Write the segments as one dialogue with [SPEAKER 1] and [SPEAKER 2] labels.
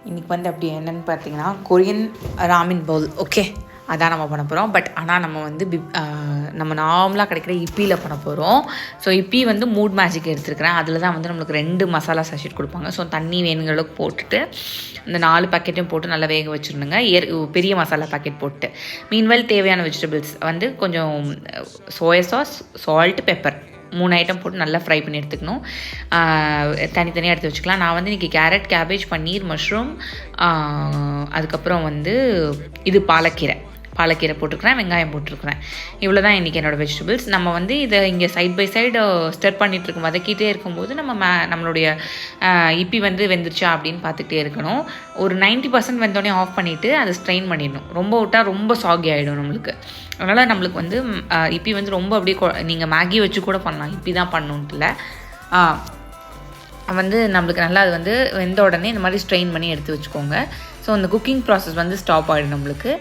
[SPEAKER 1] இன்றைக்கி வந்து அப்படி என்னென்னு பார்த்தீங்கன்னா கொரியன் ராமின் பவுல். ஓகே, அதான் நம்ம பண்ண போகிறோம். பட் ஆனால் நம்ம வந்து நம்ம நார்மலாக கிடைக்கிற இப்பியில் பண்ண போகிறோம். ஸோ இப்பி வந்து மூட் மேஜிக் எடுத்துருக்கிறேன். அதில் தான் வந்து நம்மளுக்கு 2 மசாலா சஷெட் கொடுப்பாங்க. ஸோ தண்ணி வேணுங்கிற அளவுக்கு போட்டுட்டு இந்த 4 பேக்கெட்டையும் போட்டு நல்லா வேக வச்சுருந்துங்க. பெரிய மசாலா பேக்கெட் போட்டு மீன்வெல் தேவையான வெஜிடபிள்ஸ் வந்து கொஞ்சம் soya sauce, salt, pepper 3 item போட்டு நல்லா ஃப்ரை பண்ணி எடுத்துக்கணும். தனித்தனியாக எடுத்து வச்சுக்கலாம். நான் வந்து இன்றைக்கி கேரட், கேபேஜ், பன்னீர், மஷ்ரூம், அதுக்கப்புறம் வந்து இது பாலக்கீரை போட்டிருக்கிறேன், வெங்காயம் போட்டிருக்கிறேன். இவ்வளோ தான் இன்றைக்கி என்னோடய வெஜிடபிள்ஸ். நம்ம வந்து இதை இங்கே சைட் பை சைடு ஸ்டர் பண்ணிகிட்ருக்கும் வதக்கிட்டே இருக்கும்போது நம்மளுடைய இப்பி வந்து வெந்துருச்சா அப்படின்னு பார்த்துக்கிட்டே இருக்கணும். ஒரு 90% வெந்தோடனே ஆஃப் பண்ணிவிட்டு அதை ஸ்ட்ரெயின் பண்ணிடணும். ரொம்ப விட்டால் ரொம்ப சாகி ஆகிடும் நம்மளுக்கு. அதனால் நம்மளுக்கு வந்து இப்பி வந்து ரொம்ப அப்படியே நீங்கள் மேகி வச்சு கூட பண்ணலாம். இப்பி தான் பண்ணணுன்ட்டு இல்லை, வந்து நம்மளுக்கு நல்லா அது வந்து வெந்த உடனே இந்த மாதிரி ஸ்ட்ரெயின் பண்ணி எடுத்து வச்சுக்கோங்க. ஸோ அந்த குக்கிங் ப்ராசஸ் வந்து ஸ்டாப் ஆகிடும் நம்மளுக்கு.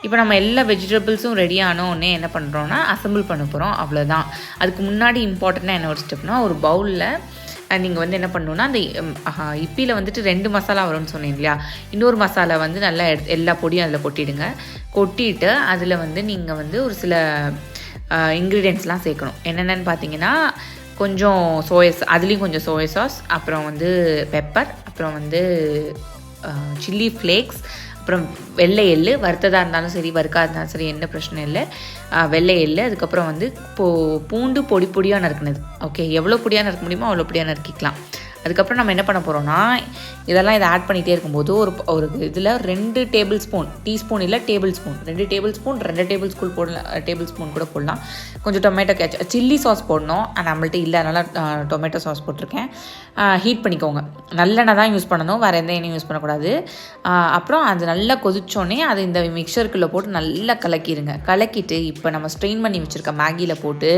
[SPEAKER 1] இப்போ நம்ம எல்லா வெஜிடபிள்ஸும் ரெடி ஆனோடனே என்ன பண்ணுறோன்னா அசம்பிள் பண்ண போகிறோம், அவ்வளோதான். அதுக்கு முன்னாடி இம்பார்ட்டண்ட்டாக என்ன ஒரு ஸ்டெப்னால், ஒரு பவுலில் நீங்கள் வந்து என்ன பண்ணணுன்னா அந்த இப்பியில் வந்துட்டு 2 மசாலா வரும்னு சொன்னேன் இல்லையா, இன்னொரு மசாலா வந்து நல்லா எல்லா பொடியும் அதில் கொட்டிட்டு அதில் வந்து நீங்கள் வந்து ஒரு சில இன்க்ரீடியன்ட்ஸ்லாம் சேர்க்கணும். என்னென்னு பார்த்தீங்கன்னா கொஞ்சம் அதுலேயும் கொஞ்சம் சோயா சாஸ், அப்புறம் வந்து பெப்பர், அப்புறம் வந்து சில்லி ஃப்ளேக்ஸ், அப்புறம் வெள்ளை எள்ளு, வறுத்ததாக இருந்தாலும் சரி வறுக்காக இருந்தாலும் சரி எந்த பிரச்சனை இல்லை, வெள்ளை எள்ளு. அதுக்கப்புறம் வந்து பூண்டு பொடியாக நறுக்குனது. ஓகே, எவ்வளோ பொடியாக நறுக்க முடியுமோ அவ்வளோ பொடியாக நறுக்கிக்கலாம். அதுக்கப்புறம் நம்ம என்ன பண்ண போகிறோன்னா இதை ஆட் பண்ணிகிட்டே இருக்கும்போது ஒரு இதில் 2 டேபிள் ஸ்பூன், டீஸ்பூன் இல்லை table spoon, 2 table spoon 2 table spoon போடலாம், டேபிள் ஸ்பூன் கூட போடலாம். கொஞ்சம் டொமேட்டோ சில்லி சாஸ் போடணும். நம்மள்ட்ட இல்லை, அதனால் டொமேட்டோ சாஸ் போட்டிருக்கேன். ஹீட் பண்ணிக்கோங்க. நல்லெண்ணெய் தான் யூஸ் பண்ணணும், வேறு எந்த எண்ணெயும் யூஸ் பண்ணக்கூடாது. அப்புறம் அது நல்லா கொதிச்சோடனே அதை இந்த மிக்சருக்குள்ளே போட்டு நல்லா கலக்கிட்டு இப்போ நம்ம ஸ்ட்ரெயின் பண்ணி வச்சுருக்க மேகியில் போட்டு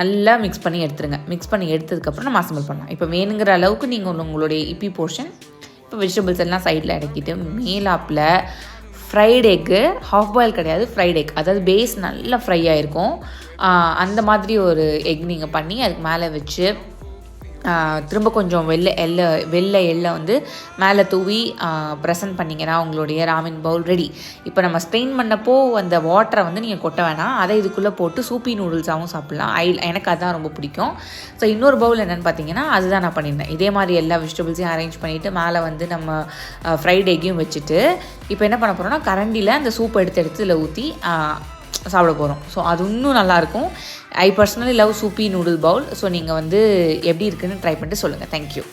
[SPEAKER 1] நல்லா மிக்ஸ் பண்ணி எடுத்துருங்க. மிக்ஸ் பண்ணி எடுத்ததுக்கப்புறம் நம்ம அசம்பிள் பண்ணலாம். இப்போ வேணுங்கிற அளவுக்கு நீங்கள் உங்களுடைய இப்பி போர்ஷன் இப்போ வெஜிடபிள்ஸ் எல்லாம் சைடில் இறக்கிட்டு மேலாப்பில் ஃப்ரைட் எக்கு, ஹாஃப் பாயில் கிடையாது, ஃப்ரைட் எக், அதாவது பேஸ் நல்லா ஃப்ரை ஆகிருக்கும். அந்த மாதிரி ஒரு எக் நீங்கள் பண்ணி அதுக்கு மேலே வச்சு திரும்ப கொஞ்சம் வெள்ளை எள்ளை வந்து மேலே தூவி ப்ரெசன்ட் பண்ணிங்கன்னா உங்களுடைய ராமின் பவுல் ரெடி. இப்போ நம்ம ஸ்ட்ரெயின் பண்ணப்போ அந்த வாட்டரை வந்து நீங்கள் கொட்ட வேணாம், அதை இதுக்குள்ளே போட்டு சூப்பி நூடுல்ஸாகவும் சாப்பிட்லாம். எனக்கு அதுதான் ரொம்ப பிடிக்கும். ஸோ இன்னொரு பவுல் என்னென்னு பார்த்தீங்கன்னா அதுதான் நான் பண்ணியிருந்தேன். இதே மாதிரி எல்லா வெஜிடபிள்ஸையும் அரேஞ்ச் பண்ணிவிட்டு மேலே வந்து நம்ம ஃப்ரைட் எக்கையும் வச்சுட்டு இப்போ என்ன பண்ண போகிறோம்னா கரண்டியில் அந்த சூப்பை எடுத்து இதில் ஊற்றி சாப்பிட போகிறோம். ஸோ அது இன்னும் நல்லாயிருக்கும். I personally love soupy noodle bowl. So நீங்கள் வந்து எப்படி இருக்குன்னு ட்ரை பண்ணிட்டு சொல்லுங்கள். தேங்க்யூ.